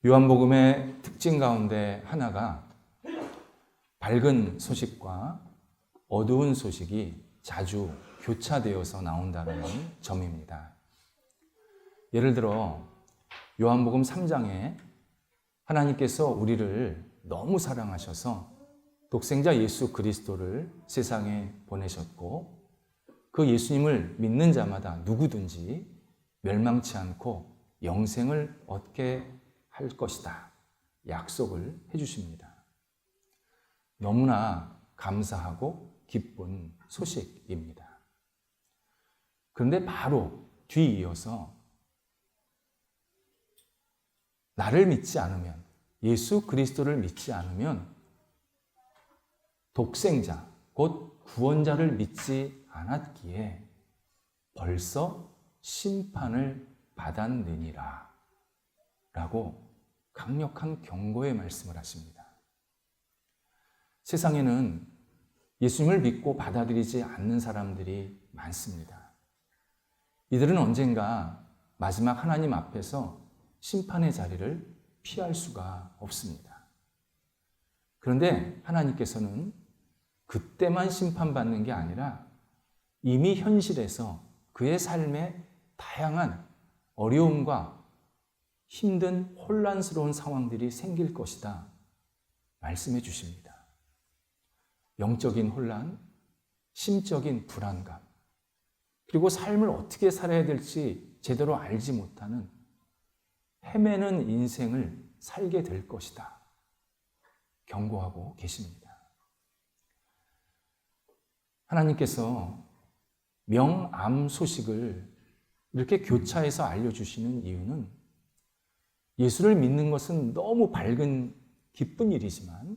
요한복음의 특징 가운데 하나가 밝은 소식과 어두운 소식이 자주 교차되어서 나온다는 점입니다. 예를 들어 요한복음 3장에 하나님께서 우리를 너무 사랑하셔서 독생자 예수 그리스도를 세상에 보내셨고 그 예수님을 믿는 자마다 누구든지 멸망치 않고 영생을 얻게 할 것이다. 약속을 해주십니다. 너무나 감사하고 기쁜 소식입니다. 그런데 바로 뒤이어서 나를 믿지 않으면, 예수 그리스도를 믿지 않으면 독생자, 곧 구원자를 믿지 않았기에 벌써 심판을 받았느니라 라고 강력한 경고의 말씀을 하십니다. 세상에는 예수님을 믿고 받아들이지 않는 사람들이 많습니다. 이들은 언젠가 마지막 하나님 앞에서 심판의 자리를 피할 수가 없습니다. 그런데 하나님께서는 그때만 심판받는 게 아니라 이미 현실에서 그의 삶에 다양한 어려움과 힘든 혼란스러운 상황들이 생길 것이다 말씀해 주십니다. 영적인 혼란, 심적인 불안감, 그리고 삶을 어떻게 살아야 될지 제대로 알지 못하는 헤매는 인생을 살게 될 것이다 경고하고 계십니다. 하나님께서 명암 소식을 이렇게 교차해서 알려주시는 이유는 예수를 믿는 것은 너무 밝은 기쁜 일이지만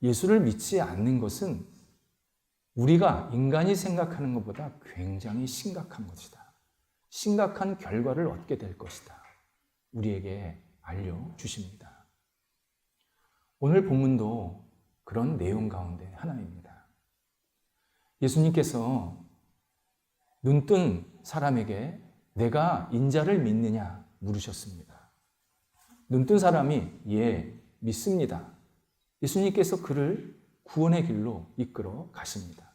예수를 믿지 않는 것은 우리가 인간이 생각하는 것보다 굉장히 심각한 것이다. 심각한 결과를 얻게 될 것이다. 우리에게 알려주십니다. 오늘 본문도 그런 내용 가운데 하나입니다. 예수님께서 눈뜬 사람에게 내가 인자를 믿느냐 물으셨습니다. 눈뜬 사람이 예, 믿습니다. 예수님께서 그를 구원의 길로 이끌어 가십니다.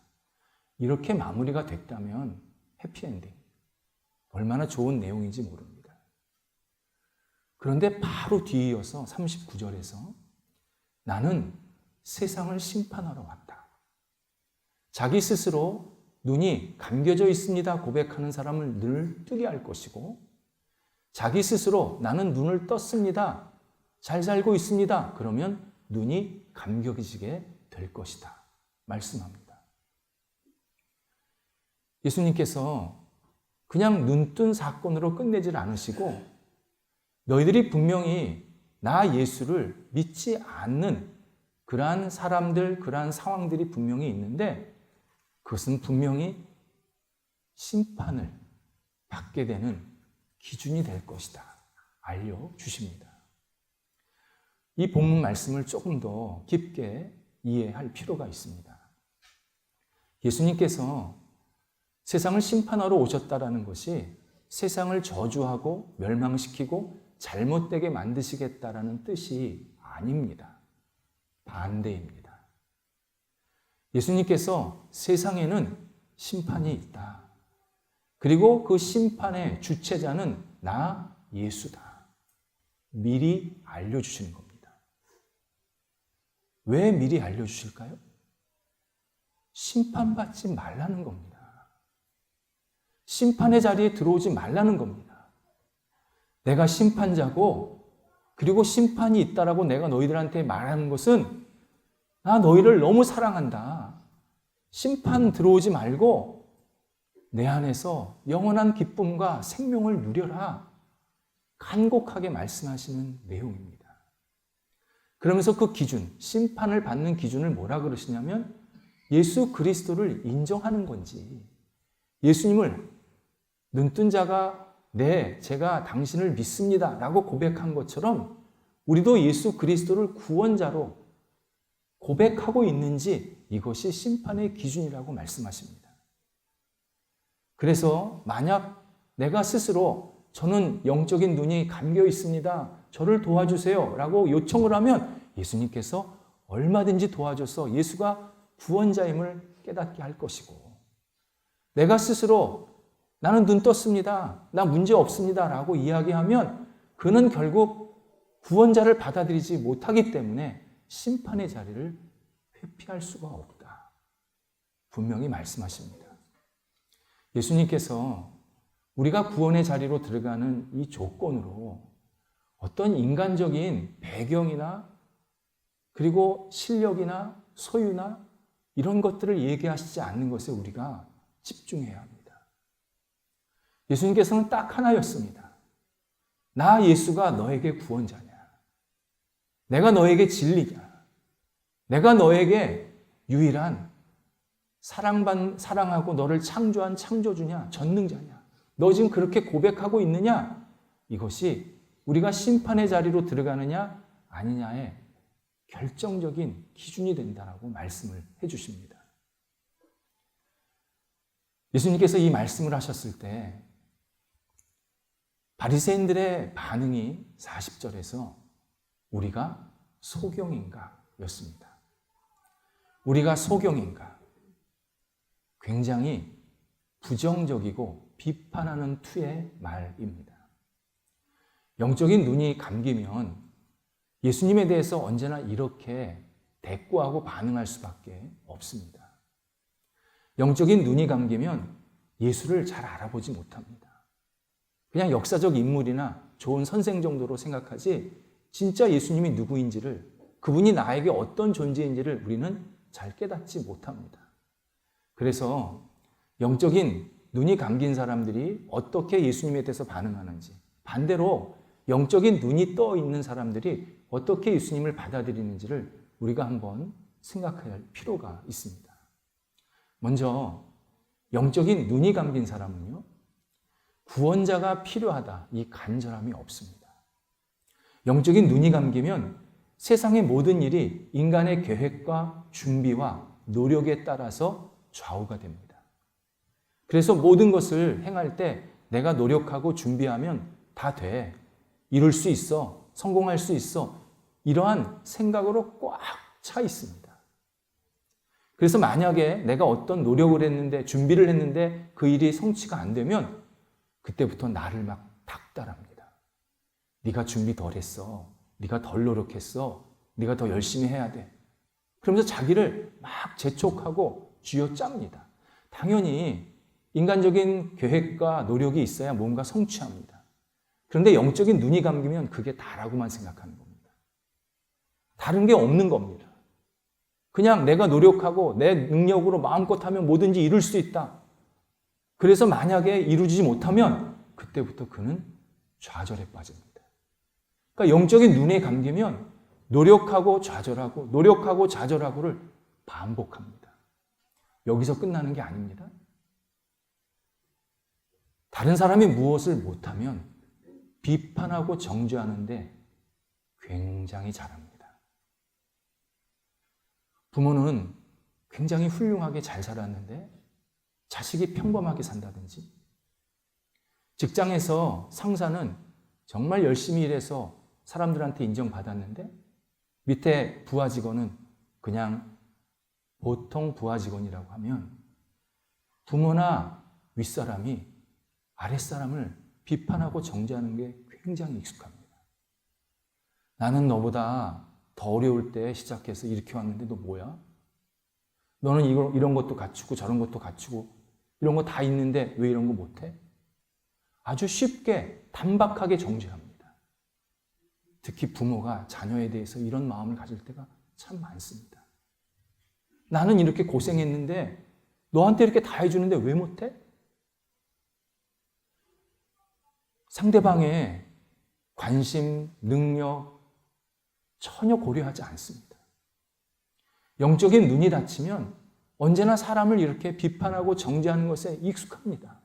이렇게 마무리가 됐다면 해피엔딩. 얼마나 좋은 내용인지 모릅니다. 그런데 바로 뒤이어서 39절에서 나는 세상을 심판하러 왔다. 자기 스스로 눈이 감겨져 있습니다 고백하는 사람을 늘 뜨게 할 것이고 자기 스스로 나는 눈을 떴습니다. 잘 살고 있습니다. 그러면 눈이 감겨지게 될 것이다. 말씀합니다. 예수님께서 그냥 눈뜬 사건으로 끝내질 않으시고 너희들이 분명히 나 예수를 믿지 않는 그러한 사람들, 그러한 상황들이 분명히 있는데 그것은 분명히 심판을 받게 되는 기준이 될 것이다. 알려주십니다. 이 본문 말씀을 조금 더 깊게 이해할 필요가 있습니다. 예수님께서 세상을 심판하러 오셨다라는 것이 세상을 저주하고 멸망시키고 잘못되게 만드시겠다라는 뜻이 아닙니다. 반대입니다. 예수님께서 세상에는 심판이 있다. 그리고 그 심판의 주체자는 나 예수다. 미리 알려주시는 겁니다. 왜 미리 알려주실까요? 심판받지 말라는 겁니다. 심판의 자리에 들어오지 말라는 겁니다. 내가 심판자고 그리고 심판이 있다라고 내가 너희들한테 말하는 것은 나 너희를 너무 사랑한다. 심판 들어오지 말고 내 안에서 영원한 기쁨과 생명을 누려라. 간곡하게 말씀하시는 내용입니다. 그러면서 그 기준, 심판을 받는 기준을 뭐라 그러시냐면 예수 그리스도를 인정하는 건지 예수님을 눈뜬 자가 네, 제가 당신을 믿습니다 라고 고백한 것처럼 우리도 예수 그리스도를 구원자로 고백하고 있는지 이것이 심판의 기준이라고 말씀하십니다. 그래서 만약 내가 스스로 저는 영적인 눈이 감겨 있습니다. 저를 도와주세요. 라고 요청을 하면 예수님께서 얼마든지 도와줘서 예수가 구원자임을 깨닫게 할 것이고, 내가 스스로 나는 눈 떴습니다. 나 문제 없습니다. 라고 이야기하면 그는 결국 구원자를 받아들이지 못하기 때문에 심판의 자리를 회피할 수가 없다. 분명히 말씀하십니다. 예수님께서 우리가 구원의 자리로 들어가는 이 조건으로 어떤 인간적인 배경이나 그리고 실력이나 소유나 이런 것들을 얘기하시지 않는 것에 우리가 집중해야 합니다. 예수님께서는 딱 하나였습니다. 나 예수가 너에게 구원자냐? 내가 너에게 진리냐? 내가 너에게 유일한 사랑하고 너를 창조한 창조주냐? 전능자냐? 너 지금 그렇게 고백하고 있느냐? 이것이 우리가 심판의 자리로 들어가느냐 아니냐의 결정적인 기준이 된다라고 말씀을 해주십니다. 예수님께서 이 말씀을 하셨을 때 바리새인들의 반응이 40절에서 우리가 소경인가 였습니다. 우리가 소경인가? 굉장히 부정적이고 비판하는 투의 말입니다. 영적인 눈이 감기면 예수님에 대해서 언제나 이렇게 대꾸하고 반응할 수밖에 없습니다. 영적인 눈이 감기면 예수를 잘 알아보지 못합니다. 그냥 역사적 인물이나 좋은 선생 정도로 생각하지 진짜 예수님이 누구인지를, 그분이 나에게 어떤 존재인지를 우리는 잘 깨닫지 못합니다. 그래서 영적인 눈이 감긴 사람들이 어떻게 예수님에 대해서 반응하는지, 반대로 영적인 눈이 떠 있는 사람들이 어떻게 예수님을 받아들이는지를 우리가 한번 생각해야 할 필요가 있습니다. 먼저 영적인 눈이 감긴 사람은요, 구원자가 필요하다, 이 간절함이 없습니다. 영적인 눈이 감기면 세상의 모든 일이 인간의 계획과 준비와 노력에 따라서 좌우가 됩니다. 그래서 모든 것을 행할 때 내가 노력하고 준비하면 다 돼. 이룰 수 있어. 성공할 수 있어. 이러한 생각으로 꽉 차 있습니다. 그래서 만약에 내가 어떤 노력을 했는데, 준비를 했는데 그 일이 성취가 안 되면 그때부터 나를 막 닥달합니다. 네가 준비 덜 했어. 네가 덜 노력했어. 네가 더 열심히 해야 돼. 그러면서 자기를 막 재촉하고 쥐어짭니다. 당연히 인간적인 계획과 노력이 있어야 뭔가 성취합니다. 그런데 영적인 눈이 감기면 그게 다라고만 생각하는 겁니다. 다른 게 없는 겁니다. 그냥 내가 노력하고 내 능력으로 마음껏 하면 뭐든지 이룰 수 있다. 그래서 만약에 이루지 못하면 그때부터 그는 좌절에 빠집니다. 그러니까 영적인 눈에 감기면 노력하고 좌절하고 노력하고 좌절하고를 반복합니다. 여기서 끝나는 게 아닙니다. 다른 사람이 무엇을 못하면 비판하고 정죄하는데 굉장히 잘합니다. 부모는 굉장히 훌륭하게 잘 살았는데 자식이 평범하게 산다든지, 직장에서 상사는 정말 열심히 일해서 사람들한테 인정받았는데 밑에 부하 직원은 그냥 보통 부하 직원이라고 하면 부모나 윗사람이 아랫사람을 비판하고 정죄하는 게 굉장히 익숙합니다. 나는 너보다 더 어려울 때 시작해서 이렇게 왔는데 너 뭐야? 너는 이런 것도 갖추고 저런 것도 갖추고 이런 거 다 있는데 왜 이런 거 못해? 아주 쉽게 단박하게 정죄합니다. 특히 부모가 자녀에 대해서 이런 마음을 가질 때가 참 많습니다. 나는 이렇게 고생했는데 너한테 이렇게 다 해주는데 왜 못해? 상대방의 관심, 능력 전혀 고려하지 않습니다. 영적인 눈이 닫히면 언제나 사람을 이렇게 비판하고 정죄하는 것에 익숙합니다.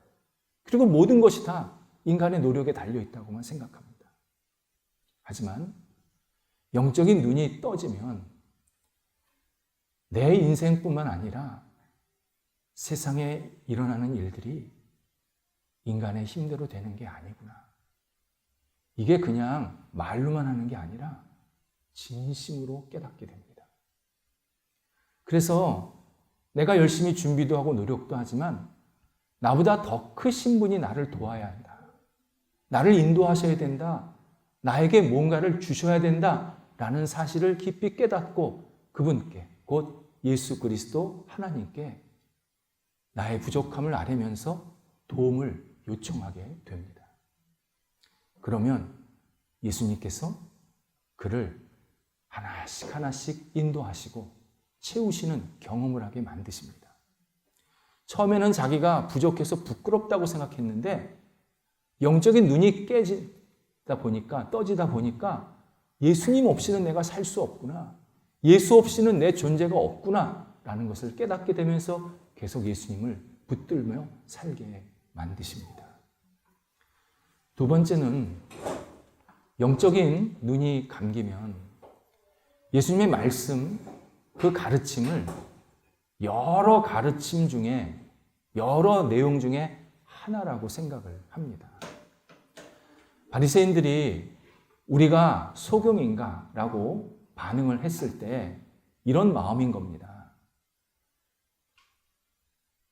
그리고 모든 것이 다 인간의 노력에 달려있다고만 생각합니다. 하지만 영적인 눈이 떠지면 내 인생뿐만 아니라 세상에 일어나는 일들이 인간의 힘대로 되는 게 아니구나. 이게 그냥 말로만 하는 게 아니라 진심으로 깨닫게 됩니다. 그래서 내가 열심히 준비도 하고 노력도 하지만 나보다 더 크신 분이 나를 도와야 한다. 나를 인도하셔야 된다. 나에게 뭔가를 주셔야 된다. 라는 사실을 깊이 깨닫고 그분께, 곧 예수 그리스도 하나님께 나의 부족함을 아뢰면서 도움을 요청하게 됩니다. 그러면 예수님께서 그를 하나씩 하나씩 인도하시고 채우시는 경험을 하게 만드십니다. 처음에는 자기가 부족해서 부끄럽다고 생각했는데 영적인 눈이 깨지다 보니까, 떠지다 보니까 예수님 없이는 내가 살 수 없구나. 예수 없이는 내 존재가 없구나. 라는 것을 깨닫게 되면서 계속 예수님을 붙들며 살게 만드십니다. 두 번째는 영적인 눈이 감기면 예수님의 말씀, 그 가르침을 여러 가르침 중에, 여러 내용 중에 하나라고 생각을 합니다. 바리새인들이 우리가 소경인가? 라고 반응을 했을 때 이런 마음인 겁니다.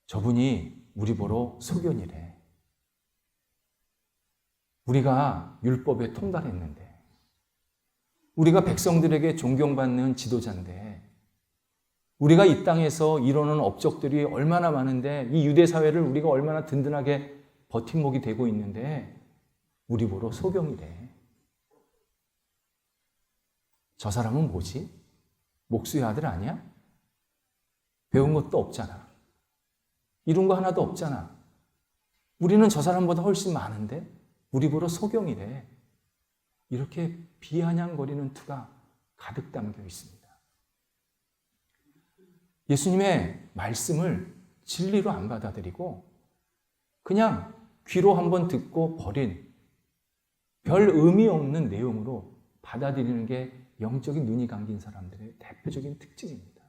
저분이 우리 보러 소견이래. 우리가 율법에 통달했는데, 우리가 백성들에게 존경받는 지도자인데, 우리가 이 땅에서 이루는 업적들이 얼마나 많은데, 이 유대 사회를 우리가 얼마나 든든하게 버팀목이 되고 있는데 우리 보러 소경이래. 저 사람은 뭐지? 목수의 아들 아니야? 배운 것도 없잖아. 이룬 거 하나도 없잖아. 우리는 저 사람보다 훨씬 많은데 우리 보러 소경이래. 이렇게 비아냥거리는 투가 가득 담겨 있습니다. 예수님의 말씀을 진리로 안 받아들이고 그냥 귀로 한번 듣고 버린 별 의미 없는 내용으로 받아들이는 게 영적인 눈이 감긴 사람들의 대표적인 특징입니다.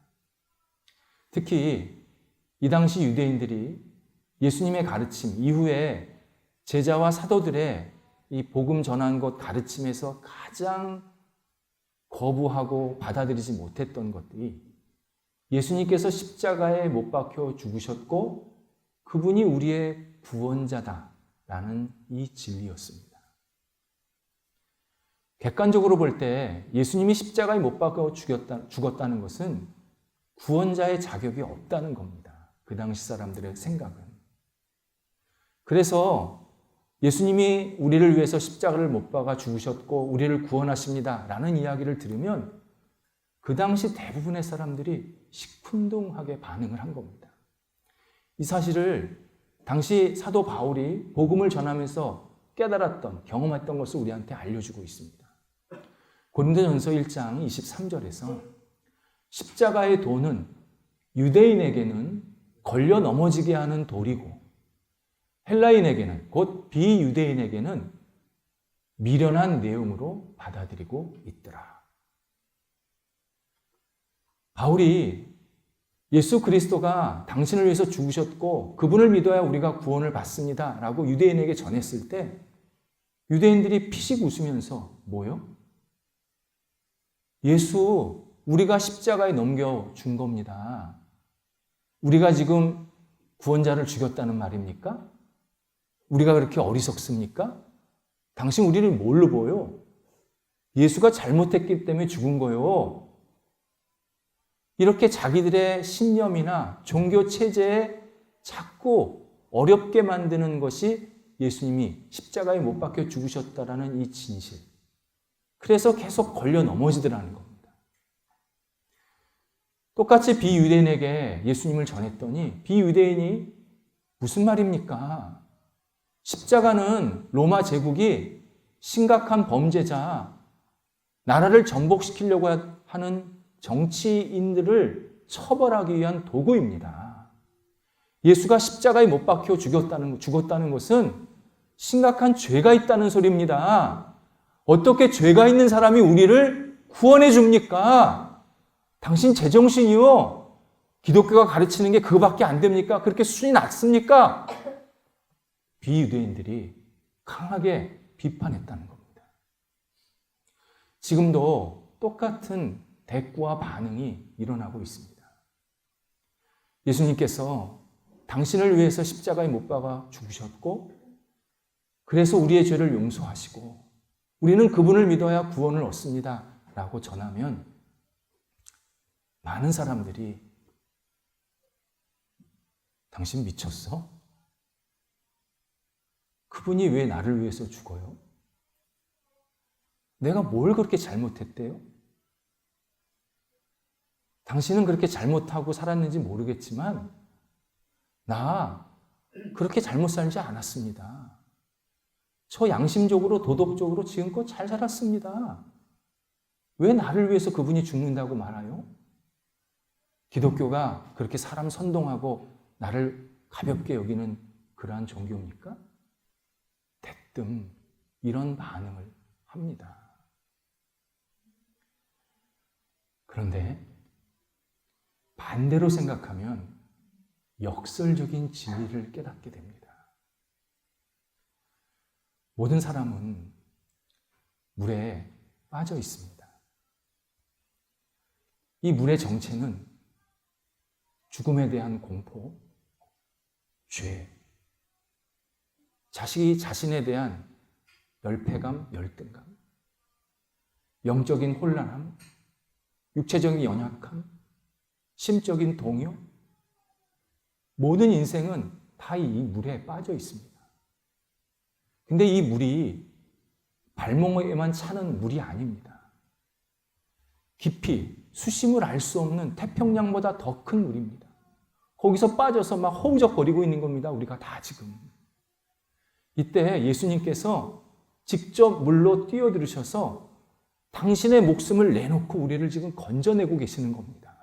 특히 이 당시 유대인들이 예수님의 가르침 이후에 제자와 사도들의 이 복음 전한 것 가르침에서 가장 거부하고 받아들이지 못했던 것들이 예수님께서 십자가에 못 박혀 죽으셨고 그분이 우리의 구원자다라는 이 진리였습니다. 객관적으로 볼 때 예수님이 십자가에 못 박혀 죽었다는 것은 구원자의 자격이 없다는 겁니다. 그 당시 사람들의 생각은. 그래서 예수님이 우리를 위해서 십자가를 못 박아 죽으셨고 우리를 구원하십니다 라는 이야기를 들으면 그 당시 대부분의 사람들이 시큰둥하게 반응을 한 겁니다. 이 사실을 당시 사도 바울이 복음을 전하면서 깨달았던, 경험했던 것을 우리한테 알려주고 있습니다. 고린도전서 1장 23절에서 십자가의 도는 유대인에게는 걸려 넘어지게 하는 돌이고 헬라인에게는, 곧 비유대인에게는 미련한 내용으로 받아들이고 있더라. 바울이 예수 그리스도가 당신을 위해서 죽으셨고 그분을 믿어야 우리가 구원을 받습니다 라고 유대인에게 전했을 때 유대인들이 피식 웃으면서 뭐요? 예수 우리가 십자가에 넘겨준 겁니다. 우리가 지금 구원자를 죽였다는 말입니까? 우리가 그렇게 어리석습니까? 당신 우리를 뭘로 보여? 예수가 잘못했기 때문에 죽은 거요. 이렇게 자기들의 신념이나 종교 체제에 자꾸 어렵게 만드는 것이 예수님이 십자가에 못 박혀 죽으셨다라는 이 진실. 그래서 계속 걸려 넘어지더라는 겁니다. 똑같이 비유대인에게 예수님을 전했더니 비유대인이 무슨 말입니까? 십자가는 로마 제국이 심각한 범죄자, 나라를 정복시키려고 하는 정치인들을 처벌하기 위한 도구입니다. 예수가 십자가에 못 박혀 죽었다는 것은 심각한 죄가 있다는 소리입니다. 어떻게 죄가 있는 사람이 우리를 구원해 줍니까? 당신 제정신이요? 기독교가 가르치는 게 그거밖에 안 됩니까? 그렇게 수준이 낮습니까? 비유대인들이 강하게 비판했다는 겁니다. 지금도 똑같은 대꾸와 반응이 일어나고 있습니다. 예수님께서 당신을 위해서 십자가에 못 박아 죽으셨고, 그래서 우리의 죄를 용서하시고 우리는 그분을 믿어야 구원을 얻습니다 라고 전하면 많은 사람들이 당신 미쳤어? 그분이 왜 나를 위해서 죽어요? 내가 뭘 그렇게 잘못했대요? 당신은 그렇게 잘못하고 살았는지 모르겠지만 나 그렇게 잘못 살지 않았습니다. 저 양심적으로 도덕적으로 지금껏 잘 살았습니다. 왜 나를 위해서 그분이 죽는다고 말아요? 기독교가 그렇게 사람 선동하고 나를 가볍게 여기는 그러한 종교입니까? 대뜸 이런 반응을 합니다. 그런데 반대로 생각하면 역설적인 진리를 깨닫게 됩니다. 모든 사람은 물에 빠져 있습니다. 이 물의 정체는 죽음에 대한 공포, 죄, 자식이 자신에 대한 열패감, 열등감, 영적인 혼란함, 육체적인 연약함, 심적인 동요, 모든 인생은 다 이 물에 빠져 있습니다. 근데 이 물이 발목에만 차는 물이 아닙니다. 깊이 수심을 알 수 없는 태평양보다 더 큰 물입니다. 거기서 빠져서 막 허우적거리고 있는 겁니다. 우리가 다 지금. 이때 예수님께서 직접 물로 뛰어들으셔서 당신의 목숨을 내놓고 우리를 지금 건져내고 계시는 겁니다.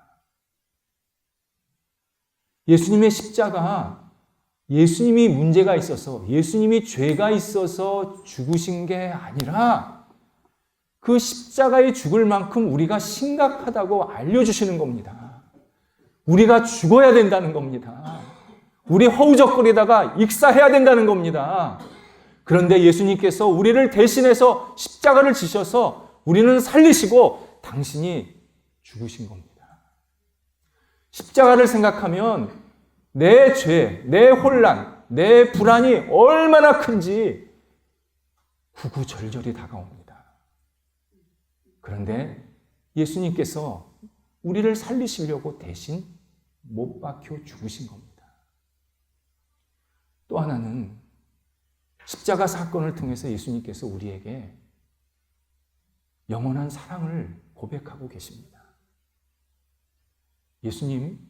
예수님의 십자가, 예수님이 문제가 있어서, 예수님이 죄가 있어서 죽으신 게 아니라 그 십자가에 죽을 만큼 우리가 심각하다고 알려주시는 겁니다. 우리가 죽어야 된다는 겁니다. 우리 허우적거리다가 익사해야 된다는 겁니다. 그런데 예수님께서 우리를 대신해서 십자가를 지셔서 우리는 살리시고 당신이 죽으신 겁니다. 십자가를 생각하면 내 죄, 내 혼란, 내 불안이 얼마나 큰지 구구절절히 다가옵니다. 그런데 예수님께서 우리를 살리시려고 대신 못 박혀 죽으신 겁니다. 또 하나는 십자가 사건을 통해서 예수님께서 우리에게 영원한 사랑을 고백하고 계십니다. 예수님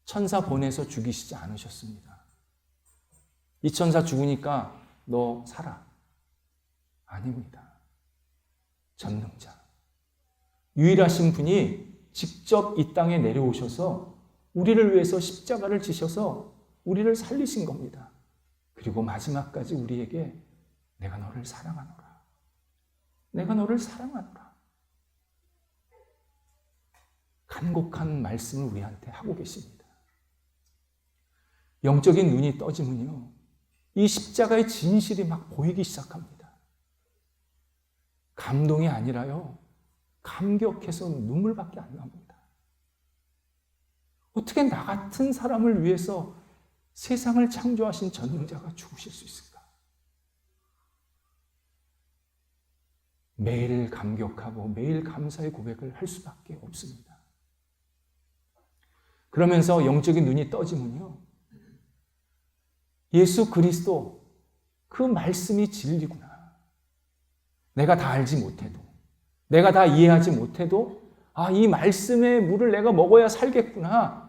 천사 보내서 죽이시지 않으셨습니다. 이 천사 죽으니까 너 살아. 아닙니다. 전능자. 유일하신 분이 직접 이 땅에 내려오셔서 우리를 위해서 십자가를 지셔서 우리를 살리신 겁니다. 그리고 마지막까지 우리에게 내가 너를 사랑하노라. 내가 너를 사랑하노라. 간곡한 말씀을 우리한테 하고 계십니다. 영적인 눈이 떠지면요, 이 십자가의 진실이 막 보이기 시작합니다. 감동이 아니라요, 감격해서 눈물밖에 안 납니다. 어떻게 나 같은 사람을 위해서 세상을 창조하신 전능자가 죽으실 수 있을까? 매일 감격하고 매일 감사의 고백을 할 수밖에 없습니다. 그러면서 영적인 눈이 떠지면요, 예수 그리스도 그 말씀이 진리구나. 내가 다 알지 못해도, 내가 다 이해하지 못해도 이 말씀의 물을 내가 먹어야 살겠구나.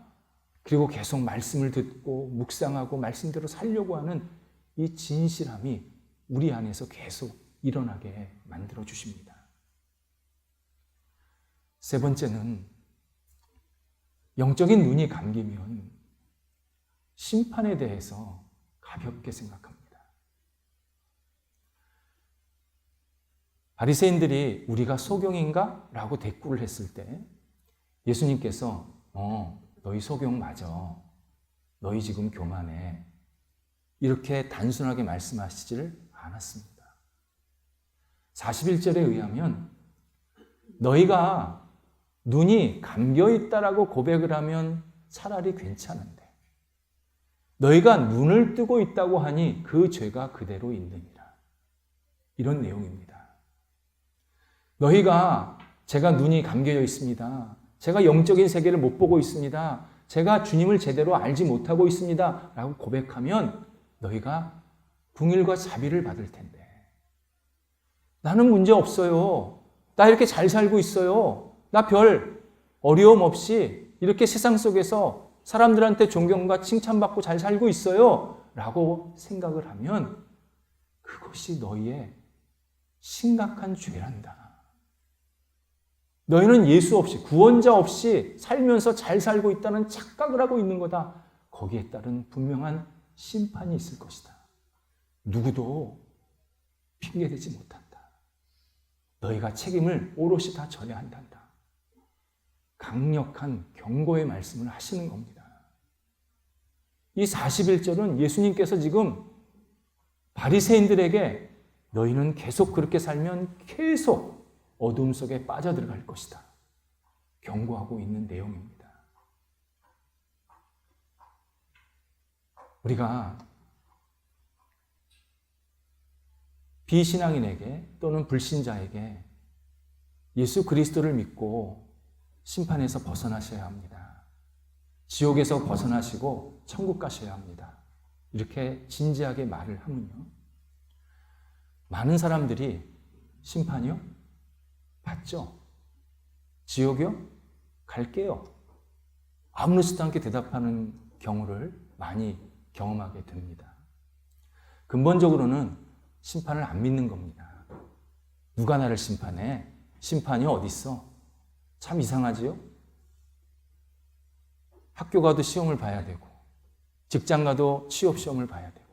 그리고 계속 말씀을 듣고 묵상하고 말씀대로 살려고 하는 이 진실함이 우리 안에서 계속 일어나게 만들어 주십니다. 세 번째는 영적인 눈이 감기면 심판에 대해서 가볍게 생각합니다. 바리새인들이 우리가 소경인가? 라고 대꾸를 했을 때 예수님께서 너희 소경 맞아. 너희 지금 교만해. 이렇게 단순하게 말씀하시지를 않았습니다. 41절에 의하면 너희가 눈이 감겨 있다라고 고백을 하면 차라리 괜찮은데 너희가 눈을 뜨고 있다고 하니 그 죄가 그대로 있느니라. 이런 내용입니다. 너희가 제가 눈이 감겨져 있습니다. 제가 영적인 세계를 못 보고 있습니다. 제가 주님을 제대로 알지 못하고 있습니다. 라고 고백하면 너희가 궁일과 자비를 받을 텐데 나는 문제 없어요. 나 이렇게 잘 살고 있어요. 나 별 어려움 없이 이렇게 세상 속에서 사람들한테 존경과 칭찬받고 잘 살고 있어요. 라고 생각을 하면 그것이 너희의 심각한 죄란다. 너희는 예수 없이, 구원자 없이 살면서 잘 살고 있다는 착각을 하고 있는 거다. 거기에 따른 분명한 심판이 있을 것이다. 누구도 핑계대지 못한다. 너희가 책임을 오롯이 다 져야 한단다. 강력한 경고의 말씀을 하시는 겁니다. 이 41절은 예수님께서 지금 바리새인들에게 너희는 계속 그렇게 살면 계속 어둠 속에 빠져들어갈 것이다. 경고하고 있는 내용입니다. 우리가 비신앙인에게 또는 불신자에게 예수 그리스도를 믿고 심판에서 벗어나셔야 합니다. 지옥에서 벗어나시고 천국 가셔야 합니다. 이렇게 진지하게 말을 하면요. 많은 사람들이 심판이요? 받죠. 지옥이요? 갈게요. 아무렇지도 않게 대답하는 경우를 많이 경험하게 됩니다. 근본적으로는 심판을 안 믿는 겁니다. 누가 나를 심판해? 심판이 어디 있어? 참 이상하지요? 학교 가도 시험을 봐야 되고 직장 가도 취업 시험을 봐야 되고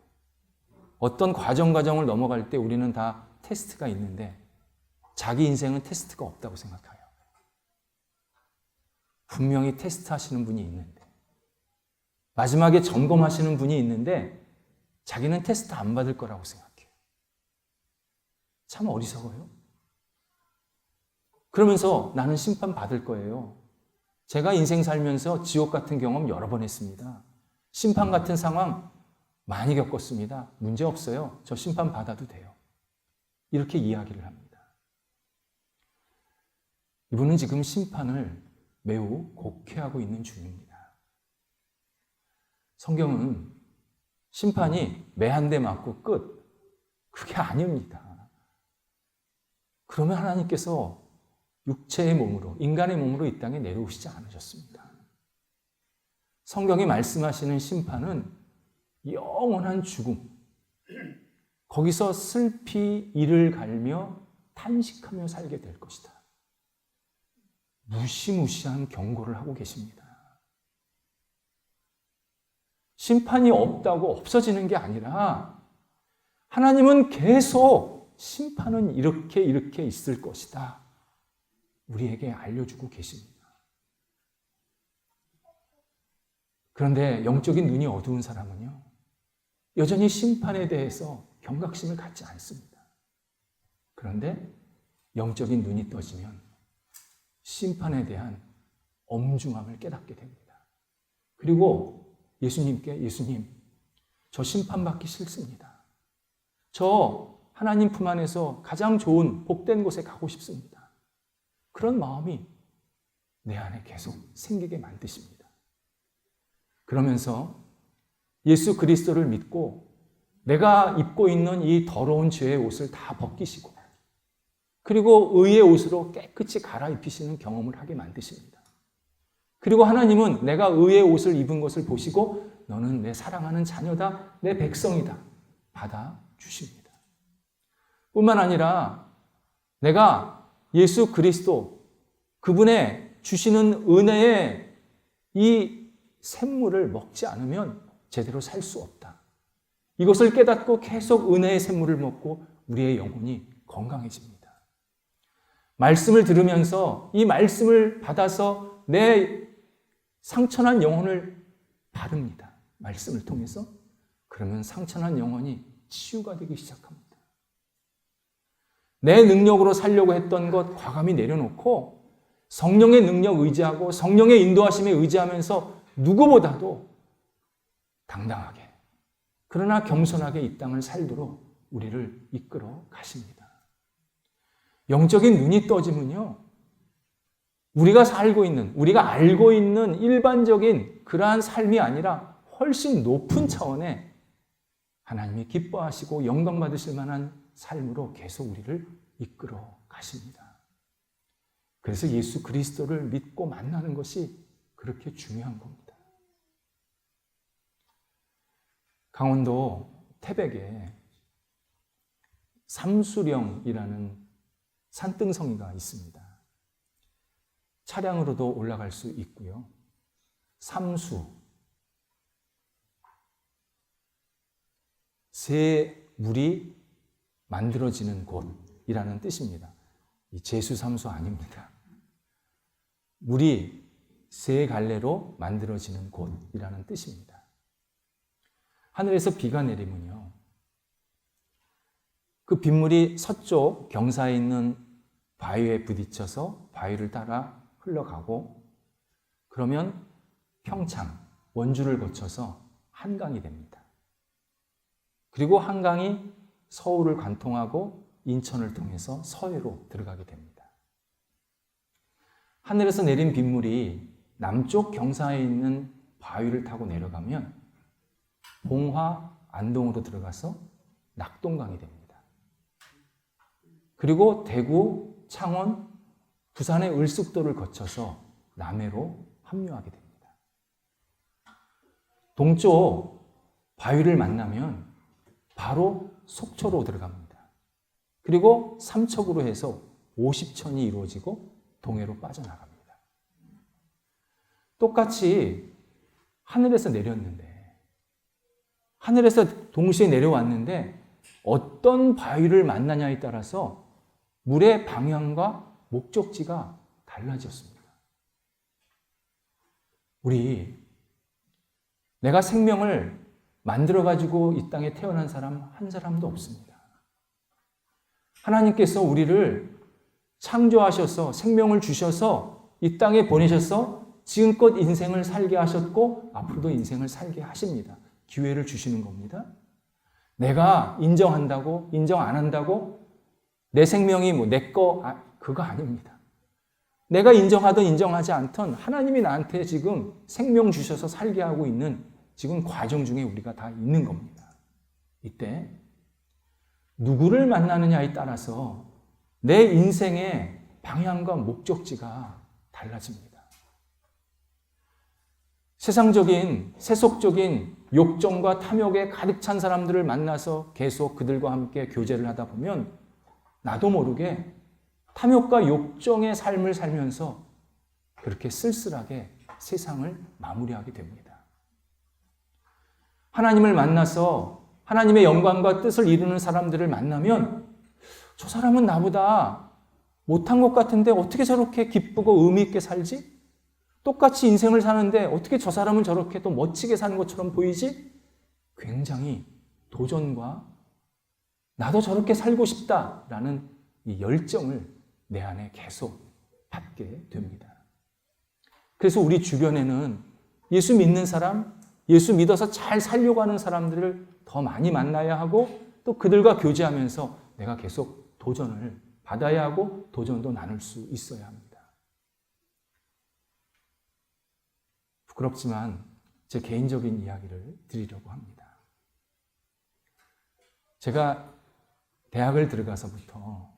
어떤 과정을 넘어갈 때 우리는 다 테스트가 있는데 자기 인생은 테스트가 없다고 생각해요. 분명히 테스트 하시는 분이 있는데 마지막에 점검하시는 분이 있는데 자기는 테스트 안 받을 거라고 생각해요. 참 어리석어요. 그러면서 나는 심판 받을 거예요. 제가 인생 살면서 지옥 같은 경험 여러 번 했습니다. 심판 같은 상황 많이 겪었습니다. 문제 없어요. 저 심판 받아도 돼요. 이렇게 이야기를 합니다. 이분은 지금 심판을 매우 곡해하고 있는 중입니다. 성경은 심판이 매 한 대 맞고 끝. 그게 아닙니다. 그러면 하나님께서 육체의 몸으로, 인간의 몸으로 이 땅에 내려오시지 않으셨습니다. 성경이 말씀하시는 심판은 영원한 죽음, 거기서 슬피 이를 갈며 탄식하며 살게 될 것이다. 무시무시한 경고를 하고 계십니다. 심판이 없다고 없어지는 게 아니라 하나님은 계속 심판은 이렇게 있을 것이다. 우리에게 알려주고 계십니다. 그런데 영적인 눈이 어두운 사람은요, 여전히 심판에 대해서 경각심을 갖지 않습니다. 그런데 영적인 눈이 떠지면 심판에 대한 엄중함을 깨닫게 됩니다. 그리고 예수님께 예수님, 저 심판받기 싫습니다. 저 하나님 품 안에서 가장 좋은 복된 곳에 가고 싶습니다. 그런 마음이 내 안에 계속 생기게 만드십니다. 그러면서 예수 그리스도를 믿고 내가 입고 있는 이 더러운 죄의 옷을 다 벗기시고 그리고 의의 옷으로 깨끗이 갈아입히시는 경험을 하게 만드십니다. 그리고 하나님은 내가 의의 옷을 입은 것을 보시고 너는 내 사랑하는 자녀다, 내 백성이다 받아주십니다. 뿐만 아니라 내가 예수 그리스도 그분의 주시는 은혜의 이 샘물을 먹지 않으면 제대로 살 수 없다. 이것을 깨닫고 계속 은혜의 샘물을 먹고 우리의 영혼이 건강해집니다. 말씀을 들으면서 이 말씀을 받아서 내 상처난 영혼을 바릅니다. 말씀을 통해서. 그러면 상처난 영혼이 치유가 되기 시작합니다. 내 능력으로 살려고 했던 것 과감히 내려놓고 성령의 능력 의지하고 성령의 인도하심에 의지하면서 누구보다도 당당하게 그러나 겸손하게 이 땅을 살도록 우리를 이끌어 가십니다. 영적인 눈이 떠지면요, 우리가 살고 있는, 우리가 알고 있는 일반적인 그러한 삶이 아니라 훨씬 높은 차원의 하나님이 기뻐하시고 영광 받으실 만한 삶으로 계속 우리를 이끌어 가십니다. 그래서 예수 그리스도를 믿고 만나는 것이 그렇게 중요한 겁니다. 강원도 태백에 삼수령이라는 산등성이가 있습니다. 차량으로도 올라갈 수 있고요. 삼수, 새 물이 만들어지는 곳이라는 뜻입니다. 이 제수삼수 아닙니다. 물이 새 갈래로 만들어지는 곳이라는 뜻입니다. 하늘에서 비가 내리면요, 그 빗물이 서쪽 경사에 있는 바위에 부딪혀서 바위를 따라 흘러가고, 그러면 평창, 원주를 거쳐서 한강이 됩니다. 그리고 한강이 서울을 관통하고 인천을 통해서 서해로 들어가게 됩니다. 하늘에서 내린 빗물이 남쪽 경사에 있는 바위를 타고 내려가면 봉화, 안동으로 들어가서 낙동강이 됩니다. 그리고 대구, 창원, 부산의 을숙도를 거쳐서 남해로 합류하게 됩니다. 동쪽 바위를 만나면 바로 속초로 들어갑니다. 그리고 삼척으로 해서 50천이 이루어지고 동해로 빠져나갑니다. 똑같이 하늘에서 내렸는데, 하늘에서 동시에 내려왔는데 어떤 바위를 만나냐에 따라서 물의 방향과 목적지가 달라졌습니다. 내가 생명을 만들어가지고 이 땅에 태어난 사람 한 사람도 없습니다. 하나님께서 우리를 창조하셔서 생명을 주셔서 이 땅에 보내셔서 지금껏 인생을 살게 하셨고 앞으로도 인생을 살게 하십니다. 기회를 주시는 겁니다. 내가 인정한다고 인정 안 한다고 내 생명이 내 거 그거 아닙니다. 내가 인정하든 인정하지 않든 하나님이 나한테 지금 생명 주셔서 살게 하고 있는 지금 과정 중에 우리가 다 있는 겁니다. 이때 누구를 만나느냐에 따라서 내 인생의 방향과 목적지가 달라집니다. 세상적인, 세속적인 욕정과 탐욕에 가득 찬 사람들을 만나서 계속 그들과 함께 교제를 하다 보면 나도 모르게 탐욕과 욕정의 삶을 살면서 그렇게 쓸쓸하게 세상을 마무리하게 됩니다. 하나님을 만나서 하나님의 영광과 뜻을 이루는 사람들을 만나면 저 사람은 나보다 못한 것 같은데 어떻게 저렇게 기쁘고 의미 있게 살지? 똑같이 인생을 사는데 어떻게 저 사람은 저렇게 또 멋지게 사는 것처럼 보이지? 굉장히 도전과 나도 저렇게 살고 싶다라는 이 열정을 내 안에 계속 받게 됩니다. 그래서 우리 주변에는 예수 믿는 사람, 예수 믿어서 잘 살려고 하는 사람들을 더 많이 만나야 하고 또 그들과 교제하면서 내가 계속 도전을 받아야 하고 도전도 나눌 수 있어야 합니다. 부끄럽지만 제 개인적인 이야기를 드리려고 합니다. 제가 대학을 들어가서부터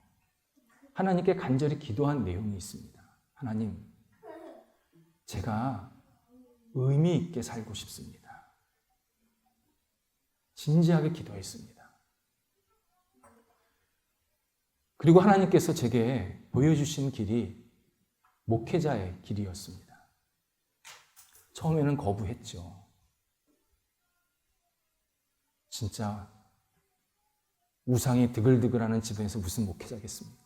하나님께 간절히 기도한 내용이 있습니다. 하나님, 제가 의미 있게 살고 싶습니다. 진지하게 기도했습니다. 그리고 하나님께서 제게 보여주신 길이 목회자의 길이었습니다. 처음에는 거부했죠. 진짜 우상이 드글드글하는 집에서 무슨 목회자겠습니까?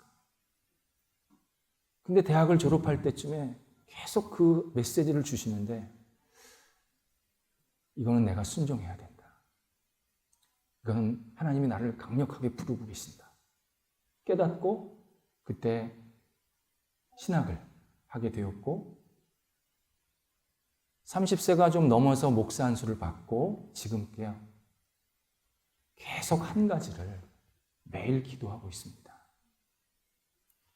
근데 대학을 졸업할 때쯤에 계속 그 메시지를 주시는데 이거는 내가 순종해야 된다. 이건 하나님이 나를 강력하게 부르고 계신다. 깨닫고 그때 신학을 하게 되었고 30세가 좀 넘어서 목사 안수를 받고 지금 계속 한 가지를 매일 기도하고 있습니다.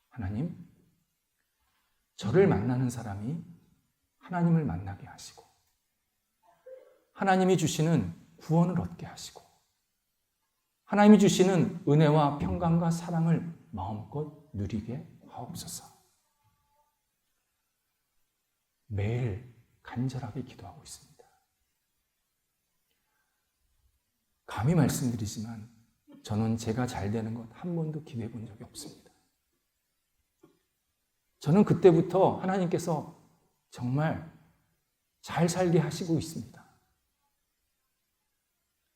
하나님, 저를 만나는 사람이 하나님을 만나게 하시고 하나님이 주시는 구원을 얻게 하시고 하나님이 주시는 은혜와 평강과 사랑을 마음껏 누리게 하옵소서. 매일 간절하게 기도하고 있습니다. 감히 말씀드리지만 저는 제가 잘 되는 것 한 번도 기대해 본 적이 없습니다. 저는 그때부터 하나님께서 정말 잘 살게 하시고 있습니다.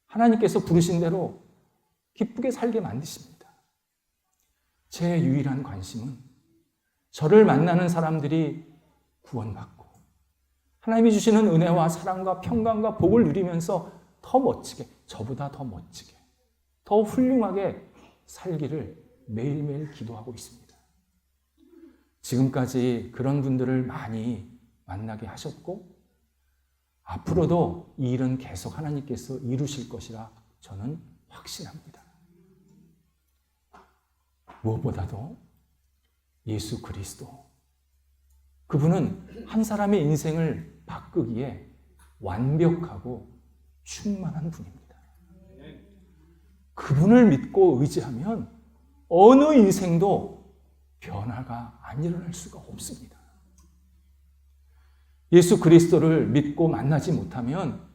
하나님께서 부르신 대로 기쁘게 살게 만드십니다. 제 유일한 관심은 저를 만나는 사람들이 구원받고 하나님이 주시는 은혜와 사랑과 평강과 복을 누리면서 더 멋지게, 저보다 더 멋지게, 더 훌륭하게 살기를 매일매일 기도하고 있습니다. 지금까지 그런 분들을 많이 만나게 하셨고 앞으로도 이 일은 계속 하나님께서 이루실 것이라 저는 확신합니다. 무엇보다도 예수 그리스도, 그분은 한 사람의 인생을 바꾸기에 완벽하고 충만한 분입니다. 그분을 믿고 의지하면 어느 인생도 변화가 안 일어날 수가 없습니다. 예수 그리스도를 믿고 만나지 못하면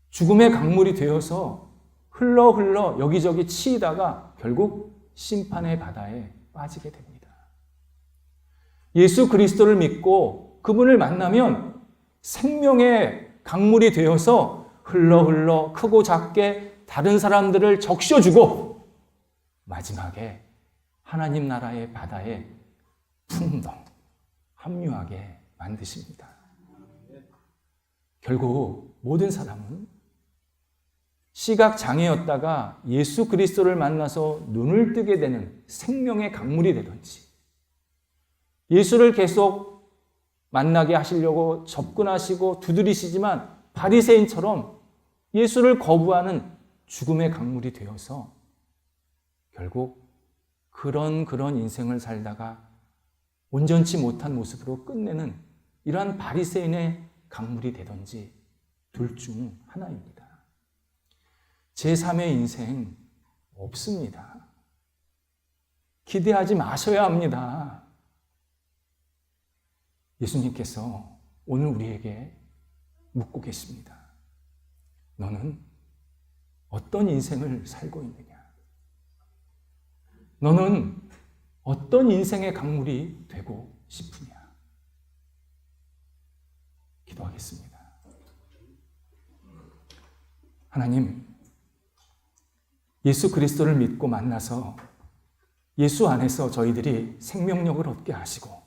죽음의 강물이 되어서 흘러 여기저기 치이다가 결국 심판의 바다에 빠지게 됩니다. 예수 그리스도를 믿고 그분을 만나면 생명의 강물이 되어서 흘러 크고 작게 다른 사람들을 적셔주고 마지막에 하나님 나라의 바다에 풍덩 합류하게 만드십니다. 결국 모든 사람은 시각장애였다가 예수 그리스도를 만나서 눈을 뜨게 되는 생명의 강물이 되든지 예수를 계속 만나게 하시려고 접근하시고 두드리시지만 바리새인처럼 예수를 거부하는 죽음의 강물이 되어서 결국 그런 인생을 살다가 온전치 못한 모습으로 끝내는 이러한 바리새인의 강물이 되든지 둘 중 하나입니다. 제3의 인생 없습니다. 기대하지 마셔야 합니다. 예수님께서 오늘 우리에게 묻고 계십니다. 너는 어떤 인생을 살고 있느냐? 너는 어떤 인생의 강물이 되고 싶으냐? 기도하겠습니다. 하나님, 예수 그리스도를 믿고 만나서 예수 안에서 저희들이 생명력을 얻게 하시고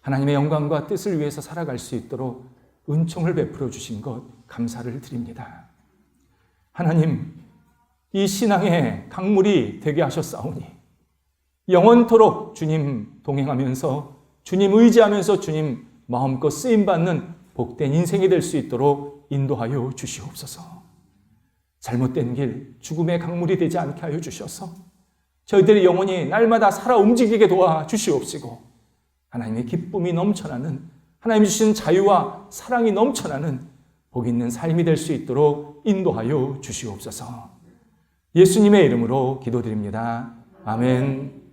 하나님의 영광과 뜻을 위해서 살아갈 수 있도록 은총을 베풀어 주신 것 감사를 드립니다. 하나님, 이 신앙의 강물이 되게 하셨사오니 영원토록 주님 동행하면서 주님 의지하면서 주님 마음껏 쓰임받는 복된 인생이 될 수 있도록 인도하여 주시옵소서. 잘못된 길, 죽음의 강물이 되지 않게 하여 주셔서 저희들의 영혼이 날마다 살아 움직이게 도와 주시옵시고 하나님의 기쁨이 넘쳐나는, 하나님이 주신 자유와 사랑이 넘쳐나는 복 있는 삶이 될 수 있도록 인도하여 주시옵소서. 예수님의 이름으로 기도드립니다. 아멘.